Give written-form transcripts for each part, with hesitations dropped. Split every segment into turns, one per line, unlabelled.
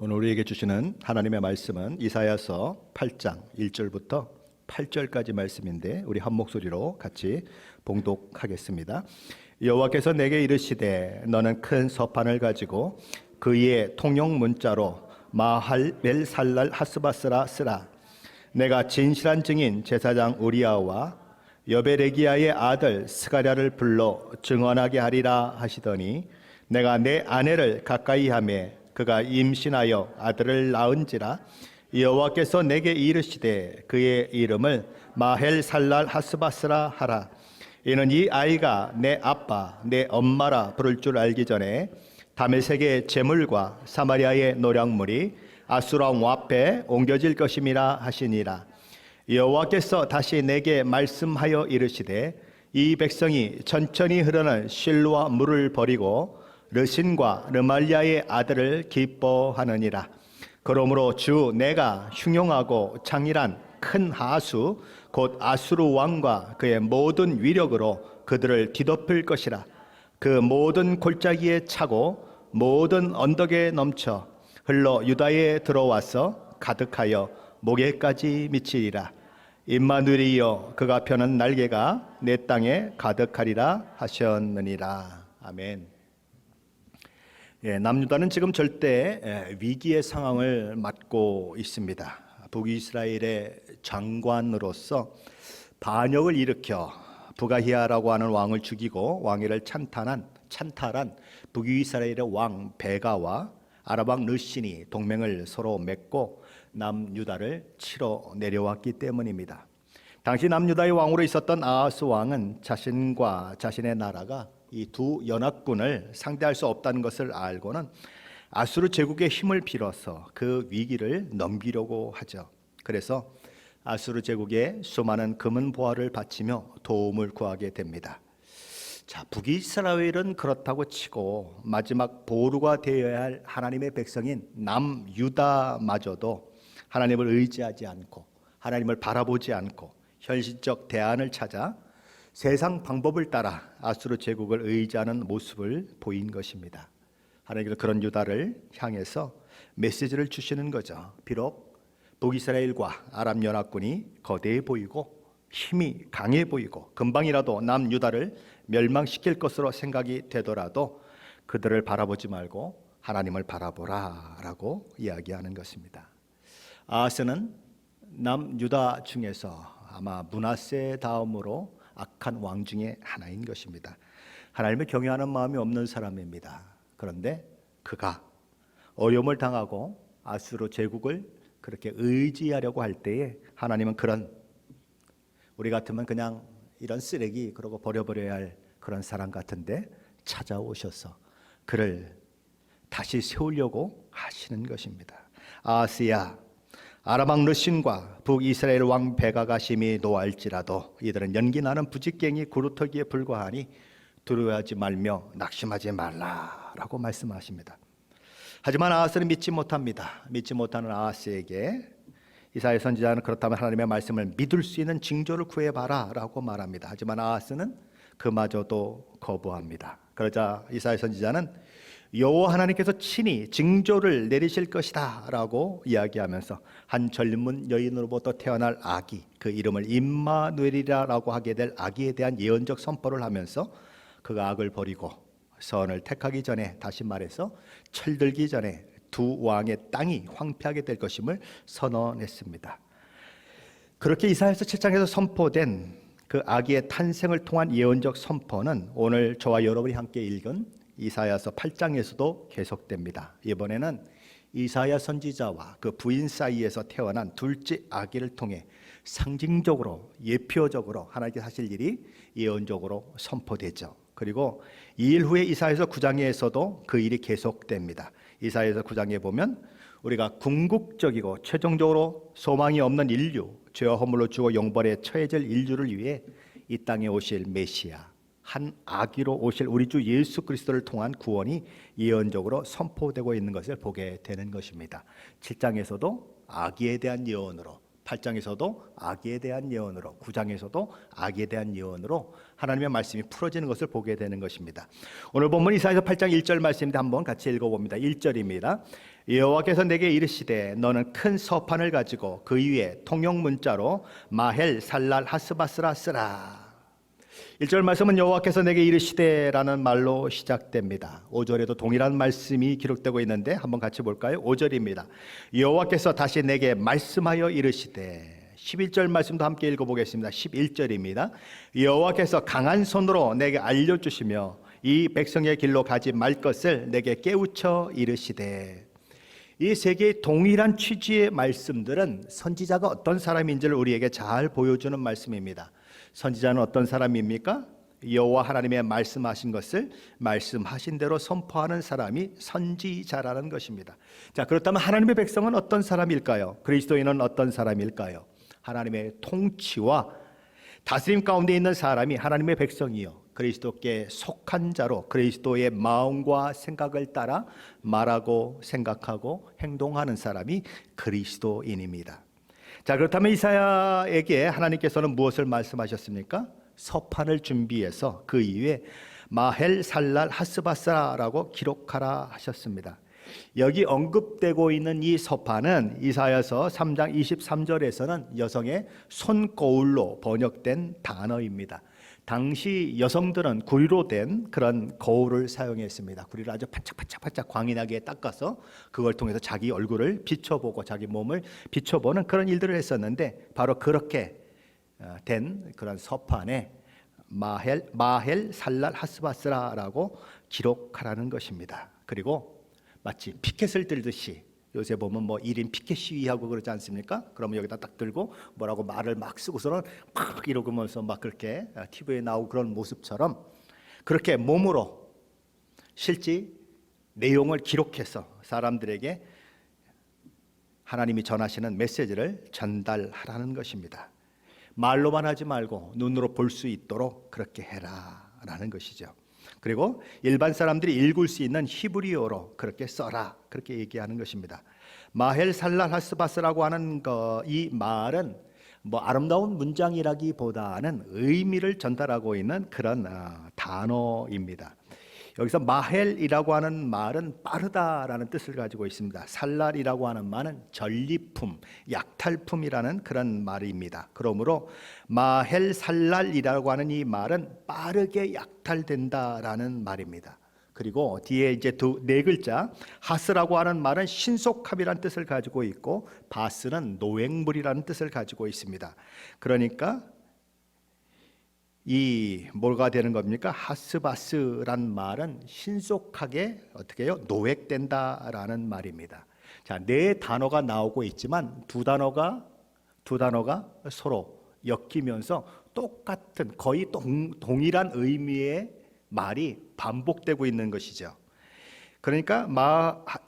오늘 우리에게 주시는 하나님의 말씀은 이사야서 8장 1절부터 8절까지 말씀인데 우리 한 목소리로 같이 봉독하겠습니다. 여호와께서 내게 이르시되 너는 큰 서판을 가지고 그의 통용 문자로 마할멜살랄 하스바스라 쓰라. 내가 진실한 증인 제사장 우리아와 여베레기야의 아들 스가랴를 불러 증언하게 하리라 하시더니 내가 내 아내를 가까이 하매 그가 임신하여 아들을 낳은지라. 여호와께서 내게 이르시되 그의 이름을 마헬살랄 하스바스라 하라. 이는 이 아이가 내 아빠 내 엄마라 부를 줄 알기 전에 다메섹의 제물과 사마리아의 노략물이 아수르 왕 앞에 옮겨질 것임이라 하시니라. 여호와께서 다시 내게 말씀하여 이르시되 이 백성이 천천히 흐르는 실로와 물을 버리고 르신과 르말리아의 아들을 기뻐하느니라. 그러므로 주 내가 흉용하고 장일한 큰 하수 곧 아수르 왕과 그의 모든 위력으로 그들을 뒤덮을 것이라. 그 모든 골짜기에 차고 모든 언덕에 넘쳐 흘러 유다에 들어와서 가득하여 목에까지 미치리라. 임마누엘이여 그가 펴는 날개가 내 땅에 가득하리라 하셨느니라. 아멘. 남유다는 지금 절대 위기의 상황을 맞고 있습니다. 북이스라엘의 장관으로서 반역을 일으켜 부가히야라고 하는 왕을 죽이고 왕위를 찬탈한 북이스라엘의 왕 베가와 아람 왕 르신이 동맹을 서로 맺고 남유다를 치러 내려왔기 때문입니다. 당시 남유다의 왕으로 있었던 아하스 왕은 자신과 자신의 나라가 이 두 연합군을 상대할 수 없다는 것을 알고는 아수르 제국의 힘을 빌어서 그 위기를 넘기려고 하죠. 그래서 아수르 제국에 수많은 금은 보화를 바치며 도움을 구하게 됩니다. 자, 북이스라엘은 그렇다고 치고 마지막 보루가 되어야 할 하나님의 백성인 남유다마저도 하나님을 의지하지 않고 하나님을 바라보지 않고 현실적 대안을 찾아 세상 방법을 따라 아수르 제국을 의지하는 모습을 보인 것입니다. 하나님께서 그런 유다를 향해서 메시지를 주시는 거죠. 비록 북이스라엘과 아람 연합군이 거대해 보이고 힘이 강해 보이고 금방이라도 남유다를 멸망시킬 것으로 생각이 되더라도 그들을 바라보지 말고 하나님을 바라보라 라고 이야기하는 것입니다. 아하스는 남유다 중에서 아마 므낫세 다음으로 악한 왕 중에 하나인 것입니다. 하나님을 경외하는 마음이 없는 사람입니다. 그런데 그가 어려움을 당하고 아수르 제국을 그렇게 의지하려고 할 때에 하나님은 그런 우리 같으면 그냥 이런 쓰레기 그러고 버려버려야 할 그런 사람 같은데 찾아오셔서 그를 다시 세우려고 하시는 것입니다. 아하스야, 아람 왕 르신과 북이스라엘 왕 베가가 심히 노할지라도 이들은 연기나는 부직갱이 구루터기에 불과하니 두려워하지 말며 낙심하지 말라라고 말씀하십니다. 하지만 아하스는 믿지 못합니다. 믿지 못하는 아하스에게 이사야 선지자는 그렇다면 하나님의 말씀을 믿을 수 있는 징조를 구해봐라 라고 말합니다. 하지만 아하스는 그마저도 거부합니다. 그러자 이사야 선지자는 여호와 하나님께서 친히 징조를 내리실 것이다 라고 이야기하면서 한 젊은 여인으로부터 태어날 아기, 그 이름을 임마누엘이라고 하게 될 아기에 대한 예언적 선포를 하면서 그가 악을 버리고 선을 택하기 전에, 다시 말해서 철들기 전에 두 왕의 땅이 황폐하게 될 것임을 선언했습니다. 그렇게 이사야서 7장에서 선포된 그 아기의 탄생을 통한 예언적 선포는 오늘 저와 여러분이 함께 읽은 이사야서 8장에서도 계속됩니다. 이번에는 이사야 선지자와 그 부인 사이에서 태어난 둘째 아기를 통해 상징적으로 예표적으로 하나님께서 하실 일이 예언적으로 선포되죠. 그리고 2일 후에 이사야서 9장에서도 그 일이 계속됩니다. 이사야서 9장에 보면 우리가 궁극적이고 최종적으로 소망이 없는 인류, 죄와 허물로 죽어 영벌에 처해질 인류를 위해 이 땅에 오실 메시아, 한 아기로 오실 우리 주 예수 그리스도를 통한 구원이 예언적으로 선포되고 있는 것을 보게 되는 것입니다. 7장에서도 아기에 대한 예언으로 8장에서도 악에 대한 예언으로, 9장에서도 악에 대한 예언으로 하나님의 말씀이 풀어지는 것을 보게 되는 것입니다. 오늘 본문 이사야서 8장 1절 말씀인데 한번 같이 읽어봅니다. 1절입니다. 여호와께서 내게 이르시되 너는 큰 서판을 가지고 그 위에 통용 문자로 마헬 살랄 하스바스라 쓰라. 1절 말씀은 여호와께서 내게 이르시되라는 말로 시작됩니다. 5절에도 동일한 말씀이 기록되고 있는데 한번 같이 볼까요? 5절입니다. 여호와께서 다시 내게 말씀하여 이르시되. 11절 말씀도 함께 읽어보겠습니다. 11절입니다. 여호와께서 강한 손으로 내게 알려주시며 이 백성의 길로 가지 말 것을 내게 깨우쳐 이르시되. 이 세 개의 동일한 취지의 말씀들은 선지자가 어떤 사람인지를 우리에게 잘 보여주는 말씀입니다. 선지자는 어떤 사람입니까? 여호와 하나님의 말씀하신 것을 말씀하신 대로 선포하는 사람이 선지자라는 것입니다. 자, 그렇다면 하나님의 백성은 어떤 사람일까요? 그리스도인은 어떤 사람일까요? 하나님의 통치와 다스림 가운데 있는 사람이 하나님의 백성이요, 그리스도께 속한 자로 그리스도의 마음과 생각을 따라 말하고 생각하고 행동하는 사람이 그리스도인입니다. 자, 그렇다면 이사야에게 하나님께서는 무엇을 말씀하셨습니까? 서판을 준비해서 그 이후에 마헬 살랄 하스바스라라고 기록하라 하셨습니다. 여기 언급되고 있는 이 서판은 이사야서 3장 23절에서는 여성의 손거울로 번역된 단어입니다. 당시 여성들은 구리로 된 그런 거울을 사용했습니다. 구리를 아주 반짝반짝반짝 광인하게 닦아서 그걸 통해서 자기 얼굴을 비춰보고 자기 몸을 비춰보는 그런 일들을 했었는데, 바로 그렇게 된 그런 서판에 마헬 살랄 하스바스라라고 기록하라는 것입니다. 그리고 마치 피켓을 들듯이, 요새 보면 뭐 1인 피켓 시위하고 그러지 않습니까? 그러면 여기다 딱 들고 뭐라고 말을 막 쓰고서는 막 이러면서 막 그렇게 TV에 나오고 그런 모습처럼 그렇게 몸으로 실제 내용을 기록해서 사람들에게 하나님이 전하시는 메시지를 전달하라는 것입니다. 말로만 하지 말고 눈으로 볼 수 있도록 그렇게 해라라는 것이죠. 그리고 일반 사람들이 읽을 수 있는 히브리어로 그렇게 써라, 그렇게 얘기하는 것입니다. 마헬 살랄 하스바스라고 하는 이 말은 뭐 아름다운 문장이라기보다는 의미를 전달하고 있는 그런 단어입니다. 여기서 마헬이라고 하는 말은 빠르다라는 뜻을 가지고 있습니다. 살랄이라고 하는 말은 전리품, 약탈품이라는 그런 말입니다. 그러므로 마헬 살랄이라고 하는 이 말은 빠르게 약탈된다라는 말입니다. 그리고 뒤에 이제 네 글자 하스라고 하는 말은 신속함이라는 뜻을 가지고 있고, 바스는 노획물이라는 뜻을 가지고 있습니다. 그러니까 이 뭐가 되는 겁니까? 하스바스란 말은 신속하게 어떻게 해요? 노획된다라는 말입니다. 자, 네 단어가 나오고 있지만 두 단어가 서로 엮이면서 똑같은 거의 동일한 의미의 말이 반복되고 있는 것이죠. 그러니까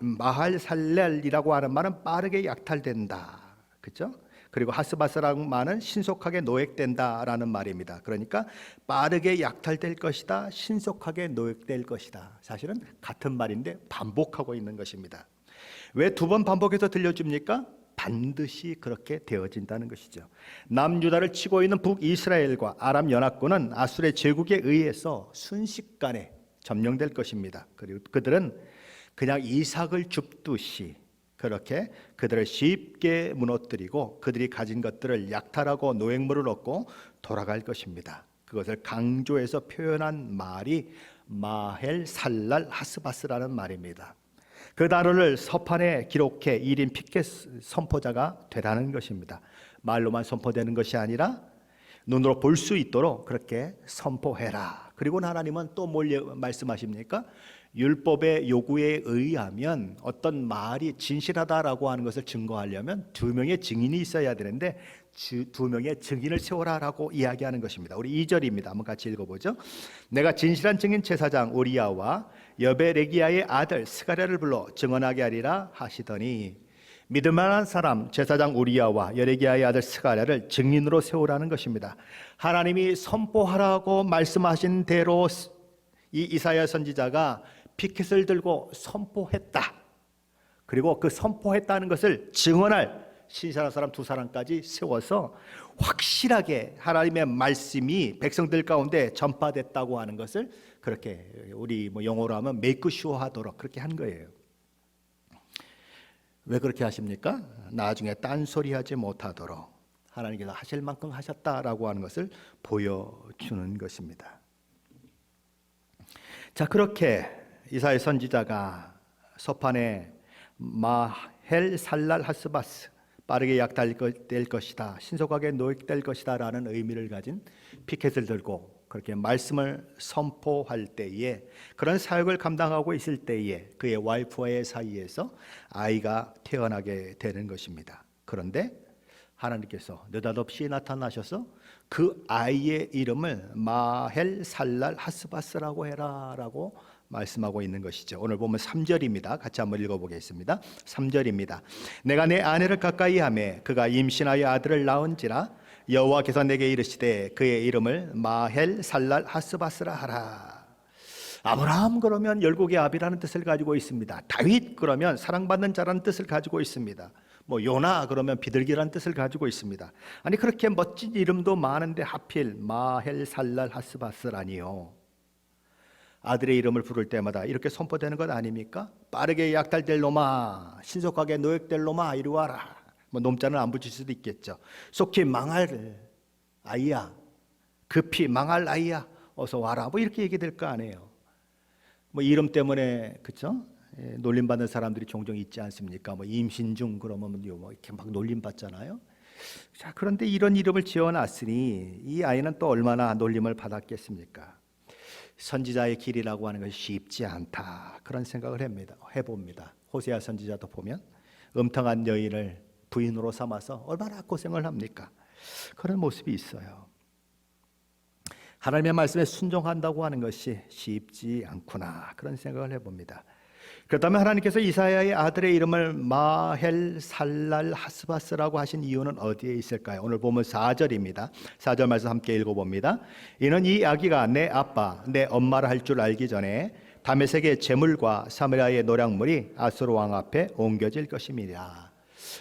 마할 살렐이라고 하는 말은 빠르게 약탈된다, 그렇죠? 그리고 하스바스라는 말은 신속하게 노획된다라는 말입니다. 그러니까 빠르게 약탈될 것이다, 신속하게 노획될 것이다. 사실은 같은 말인데 반복하고 있는 것입니다. 왜 두 번 반복해서 들려줍니까? 반드시 그렇게 되어진다는 것이죠. 남유다를 치고 있는 북이스라엘과 아람 연합군은 아수르의 제국에 의해서 순식간에 점령될 것입니다. 그리고 그들은 그냥 이삭을 줍듯이 그렇게 그들을 쉽게 무너뜨리고 그들이 가진 것들을 약탈하고 노획물을 얻고 돌아갈 것입니다. 그것을 강조해서 표현한 말이 마헬 살랄 하스바스라는 말입니다. 그 단어를 서판에 기록해 1인 피켓 선포자가 되라는 것입니다. 말로만 선포되는 것이 아니라 눈으로 볼 수 있도록 그렇게 선포해라. 그리고 하나님은 또 뭘 말씀하십니까? 율법의 요구에 의하면 어떤 말이 진실하다라고 하는 것을 증거하려면 두 명의 증인이 있어야 되는데 두 명의 증인을 세워라라고 이야기하는 것입니다. 우리 2절입니다. 한번 같이 읽어보죠. 내가 진실한 증인 제사장 우리야와 여베레기야의 아들 스가랴를 불러 증언하게 하리라 하시더니, 믿을만한 사람 제사장 우리야와 여레기야의 아들 스가랴를 증인으로 세우라는 것입니다. 하나님이 선포하라고 말씀하신 대로 이 이사야 선지자가 피켓을 들고 선포했다. 그리고 그 선포했다는 것을 증언할 신실한 사람 2사람까지 세워서 확실하게 하나님의 말씀이 백성들 가운데 전파됐다고 하는 것을 그렇게 우리 영어로 하면 make sure 하도록 그렇게 한 거예요. 왜 그렇게 하십니까? 나중에 딴소리하지 못하도록 하나님께서 하실 만큼 하셨다라고 하는 것을 보여주는 것입니다. 자, 그렇게 이사야 선지자가 서판에 마헬 살랄 하스바스, 빠르게 약탈될 것이다, 신속하게 노획될 것이다 라는 의미를 가진 피켓을 들고 그렇게 말씀을 선포할 때에, 그런 사역을 감당하고 있을 때에 그의 와이프와의 사이에서 아이가 태어나게 되는 것입니다. 그런데 하나님께서 느닷없이 나타나셔서 그 아이의 이름을 마헬 살랄 하스바스라고 해라 라고 말씀하고 있는 것이죠. 오늘 보면 3절입니다. 같이 한번 읽어보겠습니다. 3절입니다. 내가 내 아내를 가까이 하매 그가 임신하여 아들을 낳은지라 여호와께서 내게 이르시되 그의 이름을 마헬 살랄 하스바스라 하라. 아브라함 그러면 열국의 아비라는 뜻을 가지고 있습니다. 다윗 그러면 사랑받는 자라는 뜻을 가지고 있습니다. 요나 그러면 비둘기라는 뜻을 가지고 있습니다. 아니 그렇게 멋진 이름도 많은데 하필 마헬 살랄 하스바스라니요. 아들의 이름을 부를 때마다 이렇게 선포되는 것 아닙니까? 빠르게 약탈될 놈아, 신속하게 노획될 놈아, 이리 와라. 놈자는 안 붙일 수도 있겠죠. 속히 망할 아이야, 급히 망할 아이야, 어서 와라. 이렇게 얘기될 거 아니에요. 이름 때문에 그렇죠? 놀림받는 사람들이 종종 있지 않습니까? 임신 중 그러면 이렇게 막 놀림받잖아요. 자, 그런데 이런 이름을 지어놨으니 이 아이는 또 얼마나 놀림을 받았겠습니까? 선지자의 길이라고 하는 것이 쉽지 않다, 그런 생각을 해봅니다. 호세아 선지자도 보면 음탕한 여인을 부인으로 삼아서 얼마나 고생을 합니까? 그런 모습이 있어요. 하나님의 말씀에 순종한다고 하는 것이 쉽지 않구나, 그런 생각을 해봅니다. 그렇다면 하나님께서 이사야의 아들의 이름을 마헬 살랄 하스바스라고 하신 이유는 어디에 있을까요? 오늘 보면 4절입니다. 4절 말씀 함께 읽어봅니다. 이는 이 아기가 내 아빠 내 엄마라 할 줄 알기 전에 다메섹의 제물과 사마리아의 노략물이 아수르 왕 앞에 옮겨질 것임이라.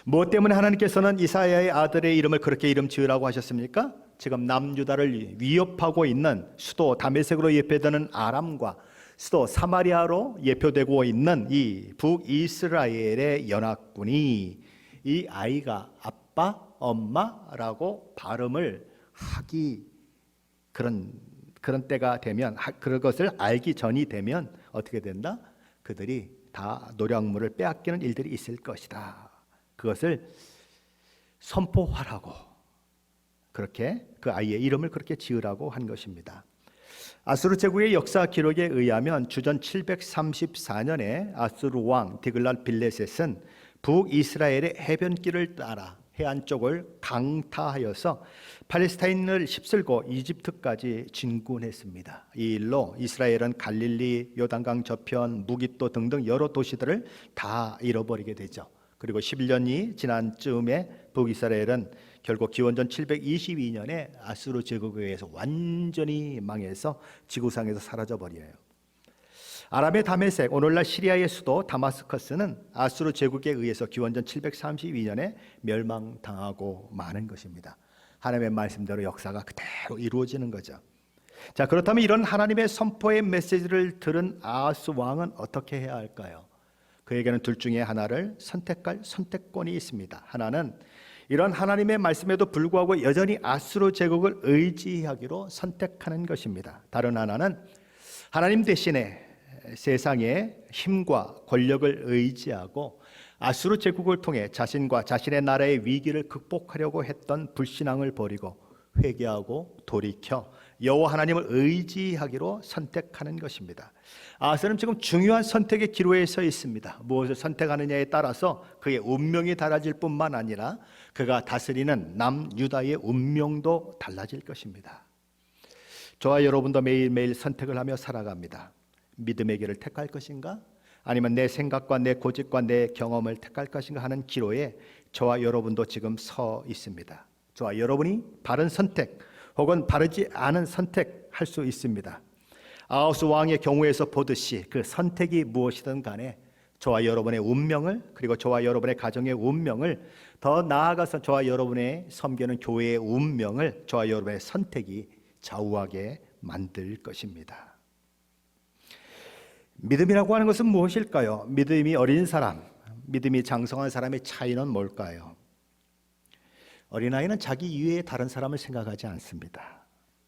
무엇 때문에 하나님께서는 이사야의 아들의 이름을 그렇게 이름 지으라고 하셨습니까? 지금 남유다를 위협하고 있는 수도 다메섹으로 예표되는 아람과 수도 사마리아로 예표되고 있는 이 북이스라엘의 연합군이 이 아이가 아빠, 엄마라고 발음을 하기, 그런 때가 되면, 그것을 알기 전이 되면 어떻게 된다? 그들이 다 노략물을 빼앗기는 일들이 있을 것이다. 그것을 선포하라고, 그렇게 그 아이의 이름을 그렇게 지으라고 한 것입니다. 아수르 제국의 역사 기록에 의하면 주전 734년에 아수르 왕 디글랏 빌레셋은 북이스라엘의 해변길을 따라 해안 쪽을 강타하여서 팔레스타인을 휩쓸고 이집트까지 진군했습니다. 이 일로 이스라엘은 갈릴리, 요단강 저편, 무깃도 등등 여러 도시들을 다 잃어버리게 되죠. 그리고 11년이 지난 즈음에 북이스라엘은 결국 기원전 722년에 아수르 제국에 의해서 완전히 망해서 지구상에서 사라져버려요. 아람의 다메섹, 오늘날 시리아의 수도 다마스커스는 아수르 제국에 의해서 기원전 732년에 멸망당하고 마는 것입니다. 하나님의 말씀대로 역사가 그대로 이루어지는 거죠. 자, 그렇다면 이런 하나님의 선포의 메시지를 들은 아하스 왕은 어떻게 해야 할까요? 그에게는 둘 중에 하나를 선택할 선택권이 있습니다. 하나는 이런 하나님의 말씀에도 불구하고 여전히 아수르 제국을 의지하기로 선택하는 것입니다. 다른 하나는 하나님 대신에 세상의 힘과 권력을 의지하고 아수르 제국을 통해 자신과 자신의 나라의 위기를 극복하려고 했던 불신앙을 버리고 회개하고 돌이켜 여호와 하나님을 의지하기로 선택하는 것입니다. 아하스는 지금 중요한 선택의 기로에 서 있습니다. 무엇을 선택하느냐에 따라서 그의 운명이 달라질 뿐만 아니라 그가 다스리는 남유다의 운명도 달라질 것입니다. 저와 여러분도 매일매일 선택을 하며 살아갑니다. 믿음의 길을 택할 것인가? 아니면 내 생각과 내 고집과 내 경험을 택할 것인가 하는 기로에 저와 여러분도 지금 서 있습니다. 저와 여러분이 바른 선택 혹은 바르지 않은 선택할 수 있습니다. 아하스 왕의 경우에서 보듯이 그 선택이 무엇이든 간에 저와 여러분의 운명을, 그리고 저와 여러분의 가정의 운명을, 더 나아가서 저와 여러분의 섬기는 교회의 운명을 저와 여러분의 선택이 좌우하게 만들 것입니다. 믿음이라고 하는 것은 무엇일까요? 믿음이 어린 사람, 믿음이 장성한 사람의 차이는 뭘까요? 어린아이는 자기 이외에 다른 사람을 생각하지 않습니다.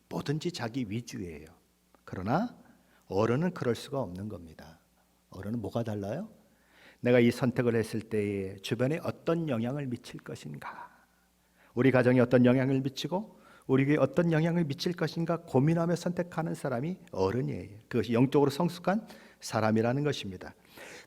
뭐든지 자기 위주예요. 그러나 어른은 그럴 수가 없는 겁니다. 어른은 뭐가 달라요? 내가 이 선택을 했을 때에 주변에 어떤 영향을 미칠 것인가, 우리 가정에 어떤 영향을 미치고 우리 교회에 어떤 영향을 미칠 것인가 고민하며 선택하는 사람이 어른이에요. 그것이 영적으로 성숙한 사람이라는 것입니다.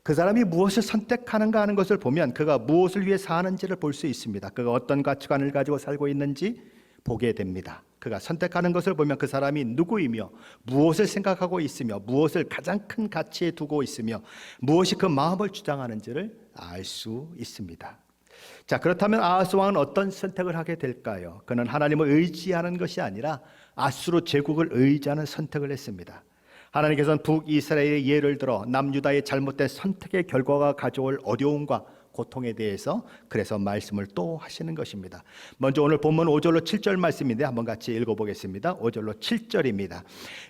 그 사람이 무엇을 선택하는가 하는 것을 보면 그가 무엇을 위해 사는지를 볼 수 있습니다. 그가 어떤 가치관을 가지고 살고 있는지 보게 됩니다. 그가 선택하는 것을 보면 그 사람이 누구이며 무엇을 생각하고 있으며 무엇을 가장 큰 가치에 두고 있으며 무엇이 그 마음을 주장하는지를 알 수 있습니다. 자, 그렇다면 아하스 왕은 어떤 선택을 하게 될까요? 그는 하나님을 의지하는 것이 아니라 아수르 제국을 의지하는 선택을 했습니다. 하나님께서는 북이스라엘의 예를 들어 남유다의 잘못된 선택의 결과가 가져올 어려움과 고통에 대해서 그래서 말씀을 또 하시는 것입니다. 먼저 오늘 본문 5절로 7절 말씀인데 한번 같이 읽어보겠습니다. 5절로 7절입니다.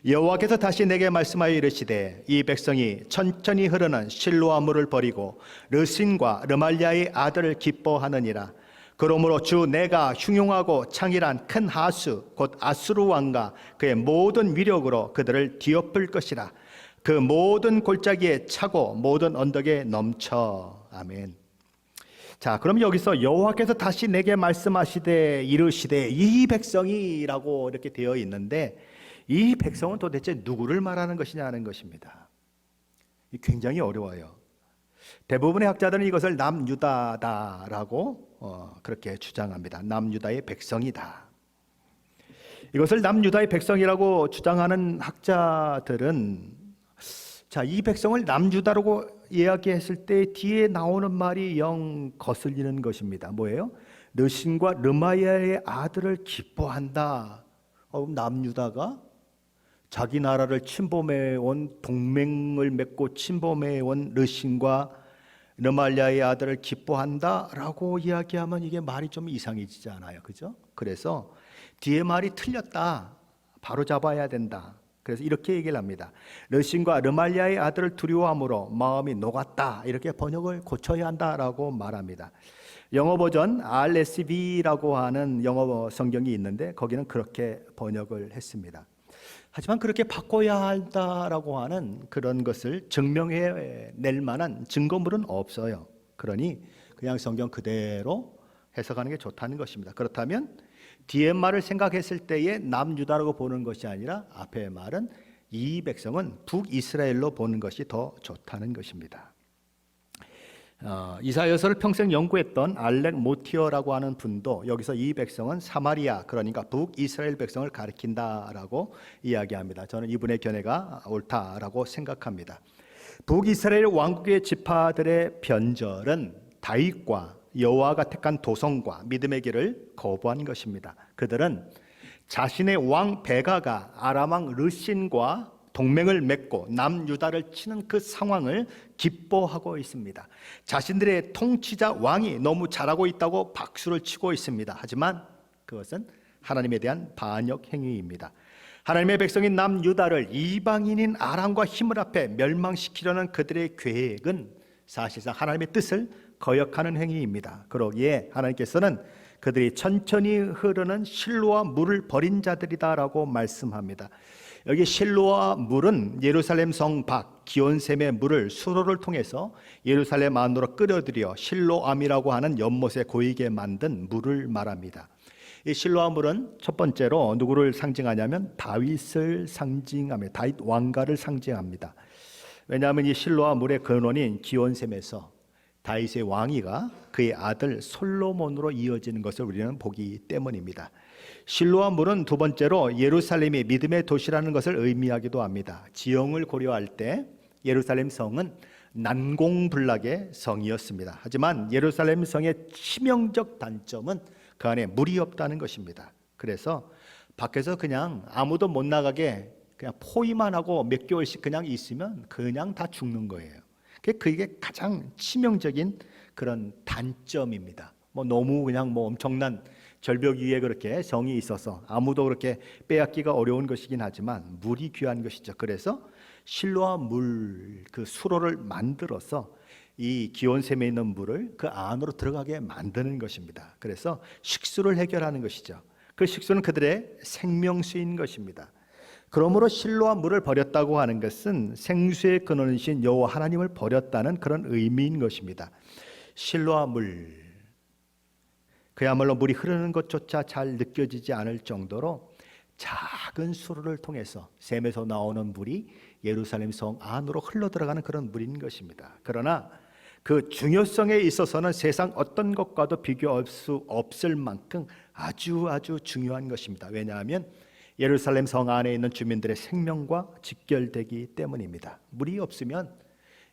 여호와께서 다시 내게 말씀하여 이르시되 이 백성이 천천히 흐르는 실로아 물을 버리고 르신과 르말리아의 아들을 기뻐하느니라. 그러므로 주 내가 흉용하고 창일한 큰 하수 곧 아수르 왕과 그의 모든 위력으로 그들을 뒤엎을 것이라. 그 모든 골짜기에 차고 모든 언덕에 넘쳐. 아멘. 자, 그럼 여기서 여호와께서 다시 내게 말씀하시되 이르시되 이 백성이라고 이렇게 되어 있는데 이 백성은 도대체 누구를 말하는 것이냐는 것입니다. 굉장히 어려워요. 대부분의 학자들은 이것을 남유다다라고 그렇게 주장합니다. 남유다의 백성이다. 이것을 남유다의 백성이라고 주장하는 학자들은 자, 이 백성을 남유다라고 이야기했을 때 뒤에 나오는 말이 영 거슬리는 것입니다. 뭐예요? 르신과 르마야의 아들을 기뻐한다. 남유다가 자기 나라를 침범해온 동맹을 맺고 침범해온 르신과 르말리아의 아들을 기뻐한다라고 이야기하면 이게 말이 좀 이상해지지 않아요, 그죠? 그래서 뒤에 말이 틀렸다, 바로 잡아야 된다. 그래서 이렇게 얘기를 합니다. 르신과 르말리아의 아들을 두려워함으로 마음이 녹았다, 이렇게 번역을 고쳐야 한다라고 말합니다. 영어 버전 RSV라고 하는 영어 성경이 있는데 거기는 그렇게 번역을 했습니다. 하지만 그렇게 바꿔야 한다라고 하는 그런 것을 증명해낼 만한 증거물은 없어요. 그러니 그냥 성경 그대로 해석하는 게 좋다는 것입니다. 그렇다면 뒤에 말을 생각했을 때에 남유다라고 보는 것이 아니라 앞의 말은 이 백성은 북이스라엘로 보는 것이 더 좋다는 것입니다. 이사야서를 평생 연구했던 알렉 모티어라고 하는 분도 여기서 이 백성은 사마리아, 그러니까 북이스라엘 백성을 가리킨다라고 이야기합니다. 저는 이분의 견해가 옳다라고 생각합니다. 북이스라엘 왕국의 지파들의 변절은 다윗과 여호와가 택한 도성과 믿음의 길을 거부한 것입니다. 그들은 자신의 왕 베가가 아람 왕 르신과 동맹을 맺고 남유다를 치는 그 상황을 기뻐하고 있습니다. 자신들의 통치자 왕이 너무 잘하고 있다고 박수를 치고 있습니다. 하지만 그것은 하나님에 대한 반역 행위입니다. 하나님의 백성인 남유다를 이방인인 아람과 힘을 합해 멸망시키려는 그들의 계획은 사실상 하나님의 뜻을 거역하는 행위입니다. 그러기에 하나님께서는 그들이 천천히 흐르는 실로아 물을 버린 자들이다라고 말씀합니다. 여기 실로아 물은 예루살렘 성 밖 기온샘의 물을 수로를 통해서 예루살렘 안으로 끌어들여 실로암이라고 하는 연못에 고이게 만든 물을 말합니다. 이 실로아 물은 첫 번째로 누구를 상징하냐면 다윗을 상징합니다. 다윗 왕가를 상징합니다. 왜냐하면 이 실로아 물의 근원인 기온샘에서 다윗의 왕위가 그의 아들 솔로몬으로 이어지는 것을 우리는 보기 때문입니다. 실로아 물은 두 번째로 예루살렘이 믿음의 도시라는 것을 의미하기도 합니다. 지형을 고려할 때 예루살렘 성은 난공불락의 성이었습니다. 하지만 예루살렘 성의 치명적 단점은 그 안에 물이 없다는 것입니다. 그래서 밖에서 그냥 아무도 못 나가게 그냥 포위만 하고 몇 개월씩 그냥 있으면 그냥 다 죽는 거예요. 그게 가장 치명적인 그런 단점입니다. 너무 그냥 엄청난 절벽 위에 그렇게 성이 있어서 아무도 그렇게 빼앗기가 어려운 것이긴 하지만 물이 귀한 것이죠. 그래서 실로와 물 그 수로를 만들어서 이 기온샘에 있는 물을 그 안으로 들어가게 만드는 것입니다. 그래서 식수를 해결하는 것이죠. 그 식수는 그들의 생명수인 것입니다. 그러므로 실로와 물을 버렸다고 하는 것은 생수의 근원이신 여호와 하나님을 버렸다는 그런 의미인 것입니다. 실로와 물, 그야말로 물이 흐르는 것조차 잘 느껴지지 않을 정도로 작은 수로를 통해서 샘에서 나오는 물이 예루살렘 성 안으로 흘러 들어가는 그런 물인 것입니다. 그러나 그 중요성에 있어서는 세상 어떤 것과도 비교할 수 없을 만큼 아주 중요한 것입니다. 왜냐하면 예루살렘 성 안에 있는 주민들의 생명과 직결되기 때문입니다. 물이 없으면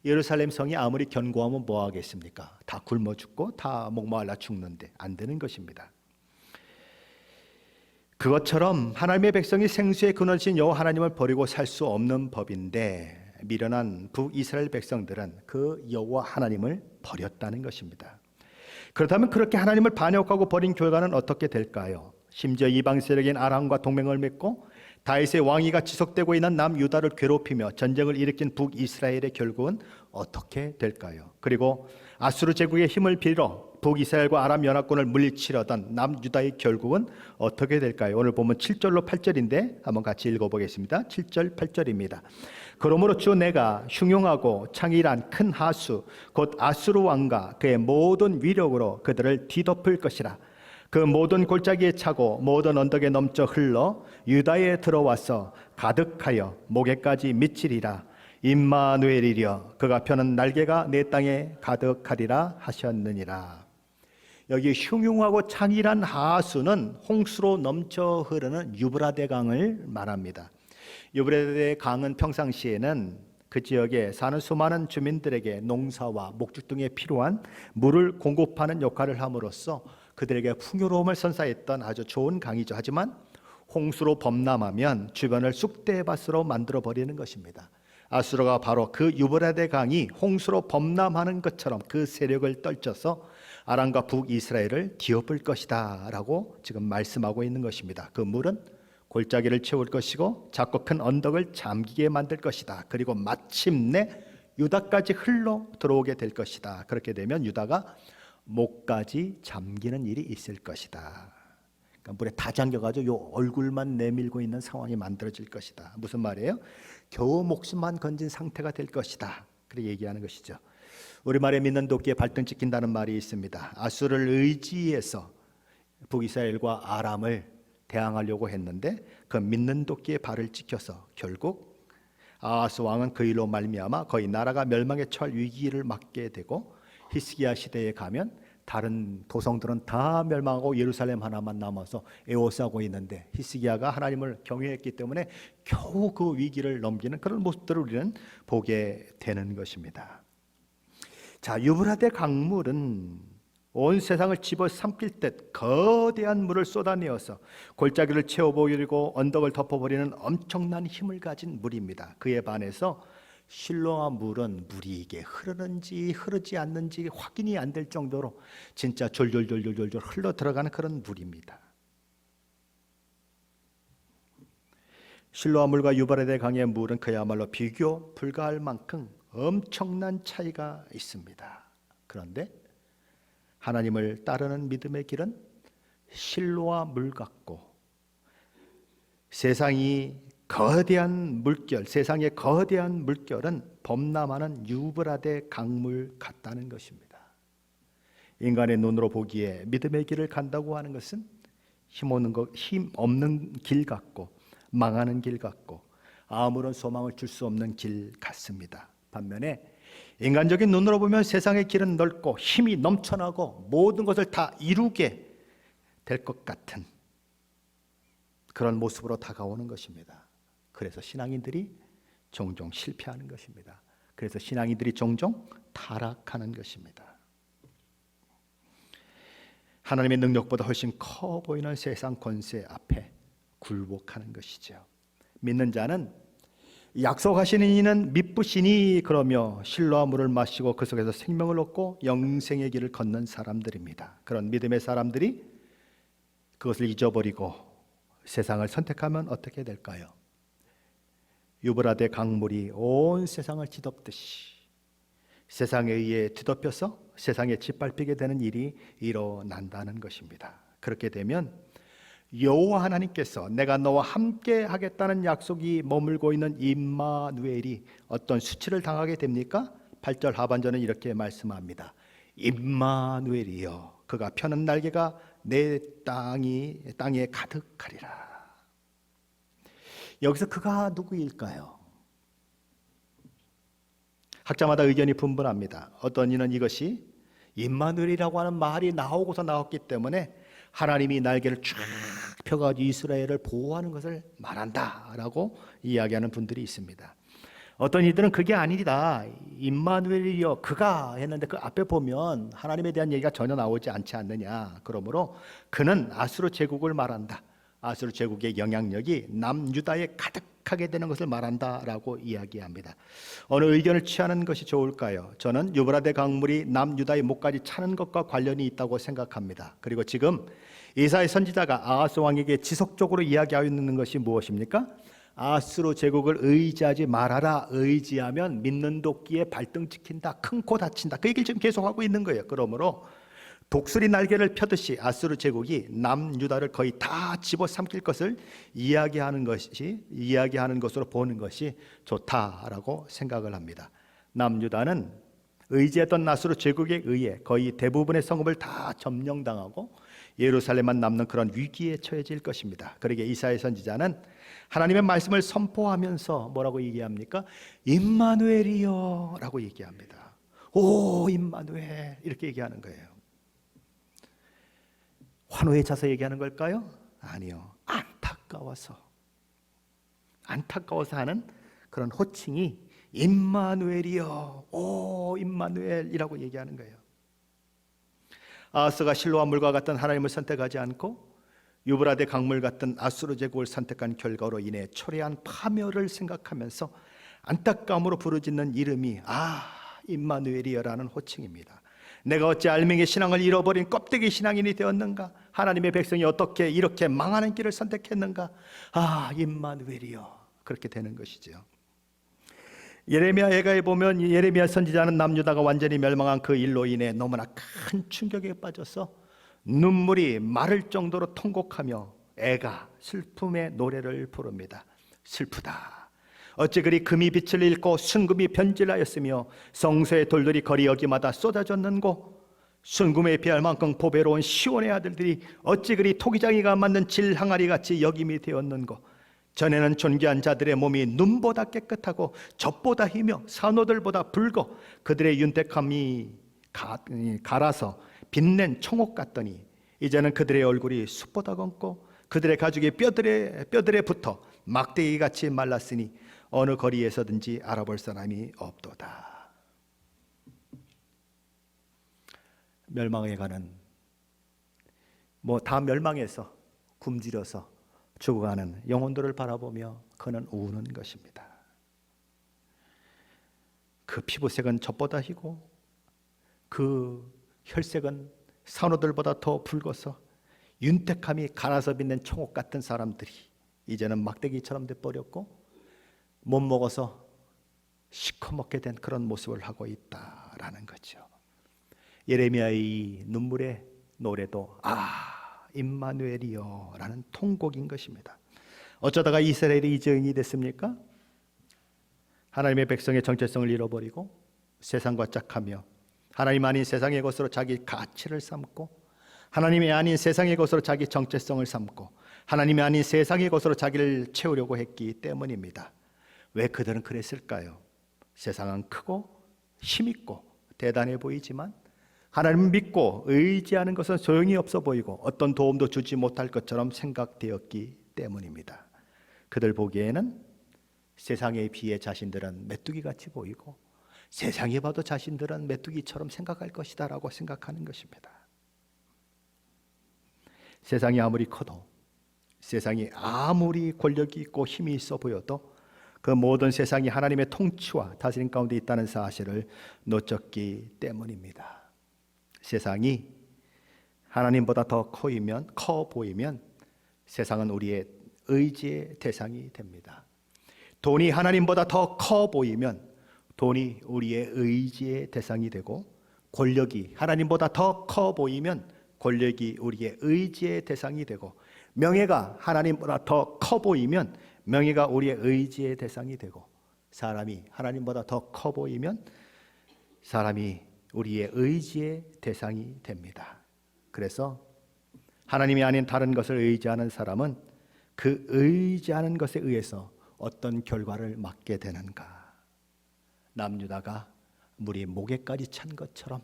예루살렘 성이 아무리 견고하면 뭐 하겠습니까? 다 굶어 죽고 다 목말라 죽는데 안 되는 것입니다. 그것처럼 하나님의 백성이 생수의 근원이신 여호와 하나님을 버리고 살 수 없는 법인데 미련한 북이스라엘 백성들은 그 여호와 하나님을 버렸다는 것입니다. 그렇다면 그렇게 하나님을 반역하고 버린 결과는 어떻게 될까요? 심지어 이방 세력인 아람과 동맹을 맺고 다윗의 왕위가 지속되고 있는 남유다를 괴롭히며 전쟁을 일으킨 북이스라엘의 결국은 어떻게 될까요? 그리고 아수르 제국의 힘을 빌어 북이스라엘과 아람 연합군을 물리치려던 남유다의 결국은 어떻게 될까요? 오늘 보면 7절로 8절인데 한번 같이 읽어보겠습니다. 7절 8절입니다. 그러므로 주 내가 흉용하고 창일한 큰 하수 곧 아수르 왕과 그의 모든 위력으로 그들을 뒤덮을 것이라. 그 모든 골짜기에 차고 모든 언덕에 넘쳐 흘러 유다에 들어와서 가득하여 목에까지 미치리라. 임마누엘이려 그가 펴는 날개가 내 땅에 가득하리라 하셨느니라. 여기 흉흉하고 창일한 하수는 홍수로 넘쳐 흐르는 유브라데 강을 말합니다. 유브라데 강은 평상시에는 그 지역에 사는 수많은 주민들에게 농사와 목축 등에 필요한 물을 공급하는 역할을 함으로써 그들에게 풍요로움을 선사했던 아주 좋은 강이죠. 하지만 홍수로 범람하면 주변을 쑥대밭으로 만들어버리는 것입니다. 아수르가 바로 그 유브라데 강이 홍수로 범람하는 것처럼 그 세력을 떨쳐서 아람과 북이스라엘을 뒤엎을 것이다 라고 지금 말씀하고 있는 것입니다. 그 물은 골짜기를 채울 것이고 작고 큰 언덕을 잠기게 만들 것이다. 그리고 마침내 유다까지 흘러 들어오게 될 것이다. 그렇게 되면 유다가 목까지 잠기는 일이 있을 것이다. 그러니까 물에 다 잠겨가지고 요 얼굴만 내밀고 있는 상황이 만들어질 것이다. 무슨 말이에요? 겨우 목숨만 건진 상태가 될 것이다. 그렇게 얘기하는 것이죠. 우리말에 믿는 도끼에 발등 찍힌다는 말이 있습니다. 아수르를 의지해서 북이스라엘과 아람을 대항하려고 했는데 그 믿는 도끼에 발을 찍혀서 결국 아하스 왕은 그 일로 말미암아 거의 나라가 멸망에 처할 위기를 맞게 되고 히스기야 시대에 가면 다른 도성들은 다 멸망하고 예루살렘 하나만 남아서 애워싸고 있는데 히스기야가 하나님을 경외했기 때문에 겨우 그 위기를 넘기는 그런 모습들을 우리는 보게 되는 것입니다. 자, 유브라데 강물은 온 세상을 집어삼킬 듯 거대한 물을 쏟아내어서 골짜기를 채워버리고 언덕을 덮어버리는 엄청난 힘을 가진 물입니다. 그에 반해서 실로와 물은 물이 이게 흐르는지 흐르지 않는지 확인이 안 될 정도로 진짜 졸졸 흘러 들어가는 그런 물입니다. 실로와 물과 유브라데 강의 물은 그야말로 비교 불가할 만큼 엄청난 차이가 있습니다. 그런데 하나님을 따르는 믿음의 길은 실로와 물 같고 세상의 거대한 물결은 범람하는 유브라데 강물 같다는 것입니다. 인간의 눈으로 보기에 믿음의 길을 간다고 하는 것은 힘 없는 길 같고 망하는 길 같고 아무런 소망을 줄 수 없는 길 같습니다. 반면에 인간적인 눈으로 보면 세상의 길은 넓고 힘이 넘쳐나고 모든 것을 다 이루게 될 것 같은 그런 모습으로 다가오는 것입니다. 그래서 신앙인들이 종종 실패하는 것입니다. 그래서 신앙인들이 종종 타락하는 것입니다. 하나님의 능력보다 훨씬 커 보이는 세상 권세 앞에 굴복하는 것이죠. 믿는 자는 약속하시는 이는 미쁘시니 그러며 실로와 물을 마시고 그 속에서 생명을 얻고 영생의 길을 걷는 사람들입니다. 그런 믿음의 사람들이 그것을 잊어버리고 세상을 선택하면 어떻게 될까요? 유브라데 강물이 온 세상을 뒤덮듯이 세상에 의해 뒤덮여서 세상에 짓밟히게 되는 일이 일어난다는 것입니다. 그렇게 되면 여호와 하나님께서 내가 너와 함께 하겠다는 약속이 머물고 있는 임마누엘이 어떤 수치를 당하게 됩니까? 8절 하반절은 이렇게 말씀합니다. 임마누엘이여 그가 펴는 날개가 내 땅에 가득하리라. 여기서 그가 누구일까요? 학자마다 의견이 분분합니다. 어떤 이는 이것이 임마누엘이라고 하는 말이 나오고서 나왔기 때문에 하나님이 날개를 쫙 펴가지고 이스라엘을 보호하는 것을 말한다라고 이야기하는 분들이 있습니다. 어떤 이들은 그게 아니다. 임마누엘이여 그가 했는데 그 앞에 보면 하나님에 대한 얘기가 전혀 나오지 않지 않느냐. 그러므로 그는 아수르 제국을 말한다. 아수르 제국의 영향력이 남유다에 가득하게 되는 것을 말한다라고 이야기합니다. 어느 의견을 취하는 것이 좋을까요? 저는 유브라데 강물이 남유다의 목까지 차는 것과 관련이 있다고 생각합니다. 그리고 지금 이사야 선지자가 아하스 왕에게 지속적으로 이야기하고 있는 것이 무엇입니까? 아수르 제국을 의지하지 말아라. 의지하면 믿는 도끼에 발등 찍힌다. 큰 코 다친다. 그 얘기를 지금 계속하고 있는 거예요. 그러므로 독수리 날개를 펴듯이 아수르 제국이 남유다를 거의 다 집어삼킬 것을 이야기하는 것으로 보는 것이 좋다라고 생각을 합니다. 남유다는 의지했던 아수르 제국에 의해 거의 대부분의 성읍을 다 점령당하고 예루살렘만 남는 그런 위기에 처해질 것입니다. 그러기에 이사야 선지자는 하나님의 말씀을 선포하면서 뭐라고 얘기합니까? 임마누엘이여 라고 얘기합니다. 오 임마누엘 이렇게 얘기하는 거예요. 환호에 차서 얘기하는 걸까요? 아니요. 안타까워서 하는 그런 호칭이 임마누엘이여, 오 임마누엘이라고 얘기하는 거예요. 아하스가 실로와 물과 같은 하나님을 선택하지 않고 유브라데 강물 같은 아수르 제국을 선택한 결과로 인해 초래한 파멸을 생각하면서 안타까움으로 부르짖는 이름이 임마누엘이여라는 호칭입니다. 내가 어찌 알맹이 신앙을 잃어버린 껍데기 신앙인이 되었는가? 하나님의 백성이 어떻게 이렇게 망하는 길을 선택했는가? 임마누엘이여. 그렇게 되는 것이죠. 예레미야에 보면 예레미야 선지자는 남유다가 완전히 멸망한 그 일로 인해 너무나 큰 충격에 빠져서 눈물이 마를 정도로 통곡하며 애가 슬픔의 노래를 부릅니다. 슬프다. 어찌 그리 금이 빛을 잃고 순금이 변질하였으며 성소의 돌들이 거리 여기마다 쏟아졌는고 순금에 비할 만큼 보배로운 시온의 아들들이 어찌 그리 토기장이가 만든 질 항아리같이 여김이 되었는고 전에는 존귀한 자들의 몸이 눈보다 깨끗하고 젖보다 희며 산호들보다 붉어 그들의 윤택함이 갈아서 빛낸 청옥 같더니 이제는 그들의 얼굴이 숯보다 검고 그들의 가죽이 뼈들에 붙어 막대기같이 말랐으니 어느 거리에서든지 알아볼 사람이 없도다. 멸망해가는 다 멸망해서 굶주려서 죽어가는 영혼들을 바라보며 그는 우는 것입니다. 그 피부색은 젖보다 희고 그 혈색은 산호들보다 더 붉어서 윤택함이 갈아서 빛낸 청옥 같은 사람들이 이제는 막대기처럼 돼버렸고 못 먹어서 시커멓게 된 그런 모습을 하고 있다라는 거죠. 예레미야의 이 눈물의 노래도 임마누엘이여 라는 통곡인 것입니다. 어쩌다가 이스라엘이 이 지경이 됐습니까? 하나님의 백성의 정체성을 잃어버리고 세상과 짝하며 하나님 아닌 세상의 것으로 자기 가치를 삼고 하나님이 아닌 세상의 것으로 자기 정체성을 삼고 하나님이 아닌 세상의 것으로 자기를 채우려고 했기 때문입니다. 왜 그들은 그랬을까요? 세상은 크고 힘있고 대단해 보이지만 하나님을 믿고 의지하는 것은 소용이 없어 보이고 어떤 도움도 주지 못할 것처럼 생각되었기 때문입니다. 그들 보기에는 세상에 비해 자신들은 메뚜기같이 보이고 세상이 봐도 자신들은 메뚜기처럼 생각할 것이다 라고 생각하는 것입니다. 세상이 아무리 커도 세상이 아무리 권력이 있고 힘이 있어 보여도 그 모든 세상이 하나님의 통치와 다스림 가운데 있다는 사실을 놓쳤기 때문입니다. 세상이 하나님보다 더 커 보이면 세상은 우리의 의지의 대상이 됩니다. 돈이 하나님보다 더 커 보이면 돈이 우리의 의지의 대상이 되고, 권력이 하나님보다 더 커 보이면 권력이 우리의 의지의 대상이 되고, 명예가 하나님보다 더 커 보이면 명예가 우리의 의지의 대상이 되고, 사람이 하나님보다 더 커 보이면 사람이 우리의 의지의 대상이 됩니다. 그래서 하나님이 아닌 다른 것을 의지하는 사람은 그 의지하는 것에 의해서 어떤 결과를 맞게 되는가? 남유다가 물이 목에까지 찬 것처럼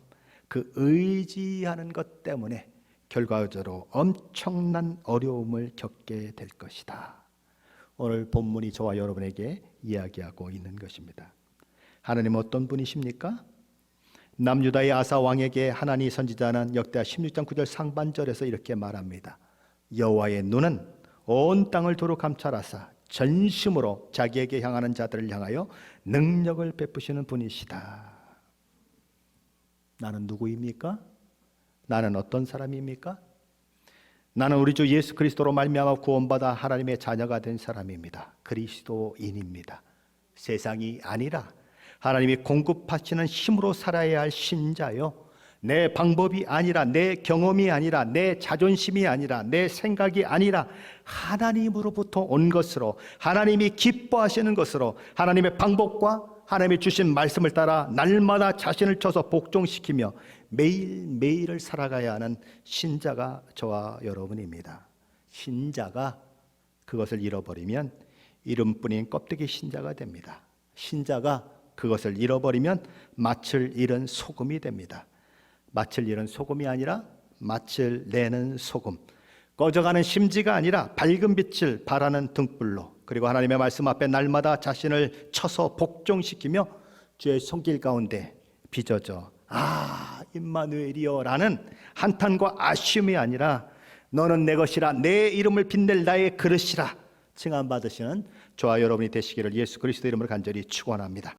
그 의지하는 것 때문에 결과적으로 엄청난 어려움을 겪게 될 것이다. 오늘 본문이 저와 여러분에게 이야기하고 있는 것입니다. 하나님은 어떤 분이십니까? 남유다의 아사 왕에게 하나니 선지자는 역대하 16장 9절 상반절에서 이렇게 말합니다. 여호와의 눈은 온 땅을 두루 감찰하사 전심으로 자기에게 향하는 자들을 향하여 능력을 베푸시는 분이시다. 나는 누구입니까? 나는 어떤 사람입니까? 나는 우리 주 예수 그리스도로 말미암아 구원받아 하나님의 자녀가 된 사람입니다. 그리스도인입니다. 세상이 아니라 하나님이 공급하시는 힘으로 살아야 할 신자요, 내 방법이 아니라, 내 경험이 아니라, 내 자존심이 아니라, 내 생각이 아니라 하나님으로부터 온 것으로, 하나님이 기뻐하시는 것으로, 하나님의 방법과 하나님이 주신 말씀을 따라 날마다 자신을 쳐서 복종시키며 매일매일을 살아가야 하는 신자가 저와 여러분입니다. 신자가 그것을 잃어버리면 이름뿐인 껍데기 신자가 됩니다. 신자가 그것을 잃어버리면 맛을 잃은 소금이 됩니다. 맛을 잃은 소금이 아니라 맛을 내는 소금, 꺼져가는 심지가 아니라 밝은 빛을 발하는 등불로, 그리고 하나님의 말씀 앞에 날마다 자신을 쳐서 복종시키며 주의 손길 가운데 빚어져 임마누엘이여 라는 한탄과 아쉬움이 아니라 너는 내 것이라, 내 이름을 빛낼 나의 그릇이라 칭함받으시는 저와 여러분이 되시기를 예수 그리스도 이름으로 간절히 축원합니다.